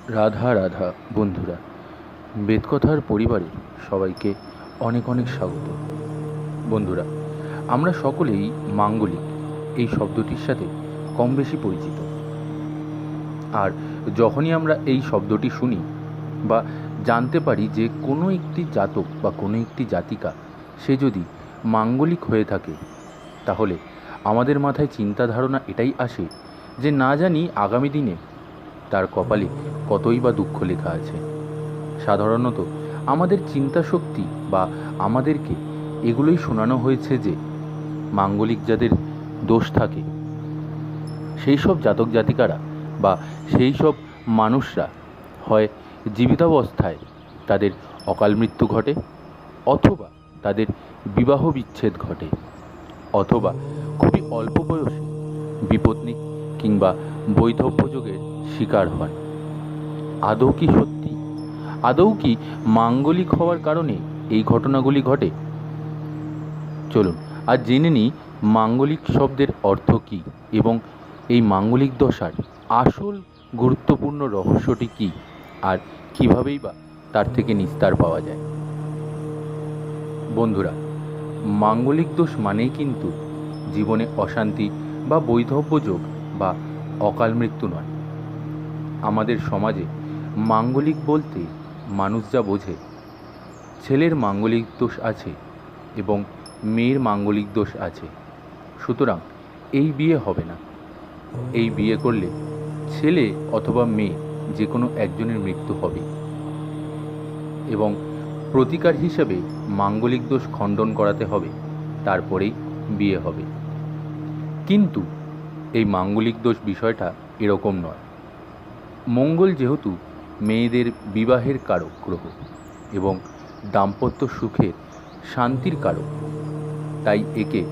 রাধা রাধা বন্ধুরা, বেদকথার পরিবারে সবাইকে অনেক অনেক স্বাগত। বন্ধুরা, আমরা সকলেই মাঙ্গলিক এই শব্দটির সাথে কম বেশি পরিচিত। আর যখনই আমরা এই শব্দটি শুনি বা জানতে পারি যে কোনো একটি জাতক বা কোনো একটি জাতিকা সে যদি মাঙ্গলিক হয়ে থাকে, তাহলে আমাদের মাথায় চিন্তা ধারণা এটাই আসে যে না জানি আগামী দিনে তার কপালে কতই বা দুঃখ লেখা আছে। সাধারণত আমাদের চিন্তা শক্তি বা আমাদেরকে এগুলোই শোনানো হয়েছে যে মাঙ্গলিক যাদের দোষ থাকে সেই সব জাতক জাতিকারা বা সেই সব মানুষরা হয় জীবিতাবস্থায় তাদের অকাল মৃত্যু ঘটে, অথবা তাদের বিবাহ বিচ্ছেদ ঘটে, অথবা খুবই অল্প বয়সে বিপত্নী কিংবা বৈধব্যযোগের শিকার হন। আদৌ কি সত্যি? আদৌ কি মাঙ্গলিক হওয়ার কারণে এই ঘটনাগুলি ঘটে? চলুন আজ জেনে নিই মাঙ্গলিক শব্দের অর্থ কী এবং এই মাঙ্গলিক দশার আসল গুরুত্বপূর্ণ রহস্যটি কী, আর কীভাবেই বা তার থেকে নিস্তার পাওয়া যায়। বন্ধুরা, মাঙ্গলিক দোষ মানেই কিন্তু জীবনে অশান্তি বা বৈধব্য যোগ বা অকাল মৃত্যু নয়। আমাদের সমাজে মাঙ্গলিক বলতে মানুষ যা বোঝে, ছেলের মাঙ্গলিক দোষ আছে এবং মেয়ের মাঙ্গলিক দোষ আছে, সুতরাং এই বিয়ে হবে না। এই বিয়ে করলে ছেলে অথবা মেয়ে যে কোনো একজনের মৃত্যু হবে এবং প্রতিকার হিসেবে মাঙ্গলিক দোষ খণ্ডন করাতে হবে, তারপরেই বিয়ে হবে। কিন্তু এই মাঙ্গলিক দোষ বিষয়টা এরকম নয়। মঙ্গল যেহেতু মেয়েদের বিবাহের কারক গ্রহ এবং দাম্পত্য সুখের শান্তির কারক, তাই একে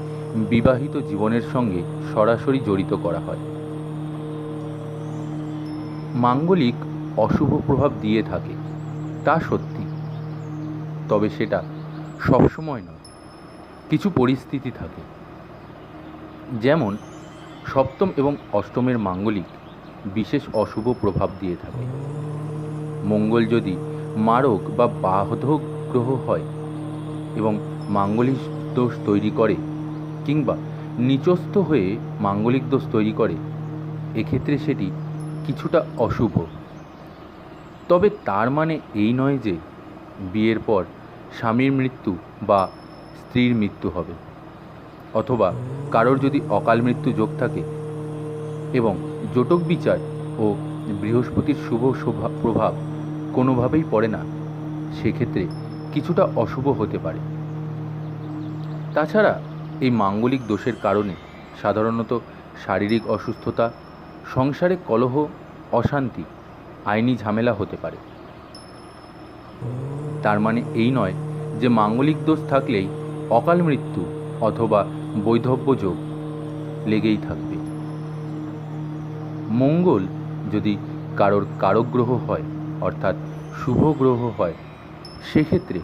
বিবাহিত জীবনের সঙ্গে সরাসরি জড়িত করা হয়। মাঙ্গলিক অশুভ প্রভাব দিয়ে থাকে, তা সত্যি, তবে সেটা সবসময় নয়। কিছু পরিস্থিতি থাকে, যেমন সপ্তম এবং অষ্টমের মাঙ্গলিক বিশেষ অশুভ প্রভাব দিয়ে থাকে। মঙ্গল যদি মারক বা বাধক গ্রহ হয় এবং মাঙ্গলিক দোষ তৈরি করে কিংবা নিচস্থ হয়ে মাঙ্গলিক দোষ তৈরি করে, এক্ষেত্রে সেটি কিছুটা অশুভ। তবে তার মানে এই নয় যে বিয়ের পর স্বামীর মৃত্যু বা স্ত্রীর মৃত্যু হবে, অথবা কারোর যদি অকাল মৃত্যু যোগ থাকে এবং জটক বিচার ও বৃহস্পতির শুভ প্রভাব কোনোভাবেই পড়ে না, সেক্ষেত্রে কিছুটা অশুভ হতে পারে। তাছাড়া এই মাঙ্গলিক দোষের কারণে সাধারণত শারীরিক অসুস্থতা, সংসারে কলহ, অশান্তি, আইনি ঝামেলা হতে পারে। তার মানে এই নয় যে মাঙ্গলিক দোষ থাকলেই অকাল মৃত্যু অথবা বৈধব্য যোগ লেগেই থাকবে। মঙ্গল যদি কারোর কারক গ্রহ হয়, অর্থাৎ শুভ গ্রহ হয়, সেক্ষেত্রে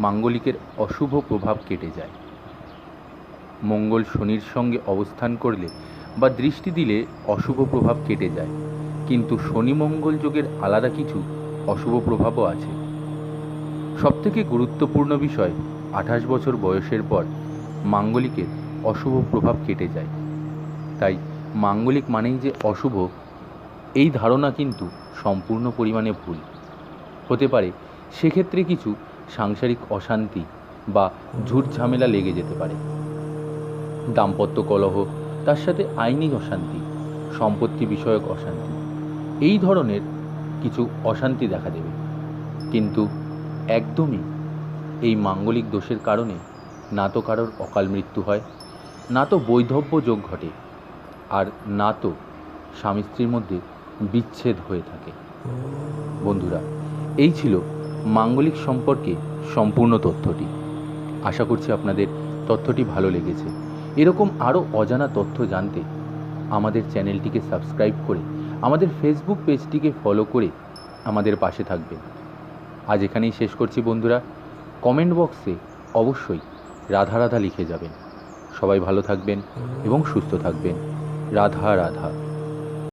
মাঙ্গলিকের অশুভ প্রভাব কেটে যায়। মঙ্গল শনির সঙ্গে অবস্থান করলে বা দৃষ্টি দিলে অশুভ প্রভাব কেটে যায়, কিন্তু শনি মঙ্গল যোগের আলাদা কিছু অশুভ প্রভাবও আছে। সবথেকে গুরুত্বপূর্ণ বিষয়, 28 বছর বয়সের পর মাঙ্গলিকের অশুভ প্রভাব কেটে যায়। তাই মাঙ্গলিক মানেই যে অশুভ, এই ধারণা কিন্তু সম্পূর্ণ পরিমাণে ভুল। হতে পারে সেক্ষেত্রে কিছু সাংসারিক অশান্তি বা ঝুট ঝামেলা লেগে যেতে পারে, দাম্পত্য কলহ, তার সাথে আইনি অশান্তি, সম্পত্তি বিষয়ক অশান্তি, এই ধরনের কিছু অশান্তি দেখা দেবে। কিন্তু একদমই এই মাঙ্গলিক দোষের কারণে না তো কারোর অকাল মৃত্যু হয়, না তো বৈধব্য যোগ ঘটে, আর না তো স্বামী স্ত্রীর মধ্যে বিচ্ছেদ হয়ে থাকে। বন্ধুরা, এই ছিল মাঙ্গলিক সম্পর্কে সম্পূর্ণ তথ্যটি। আশা করছি আপনাদের তথ্যটি ভালো লেগেছে। এরকম আরও অজানা তথ্য জানতে আমাদের চ্যানেলটিকে সাবস্ক্রাইব করে আমাদের ফেসবুক পেজটিকে ফলো করে আমাদের পাশে থাকবেন। আজ এখানেই শেষ করছি বন্ধুরা। কমেন্ট বক্সে অবশ্যই রাধা রাধা লিখে যাবেন। সবাই ভালো থাকবেন এবং সুস্থ থাকবেন। রাধা রাধা।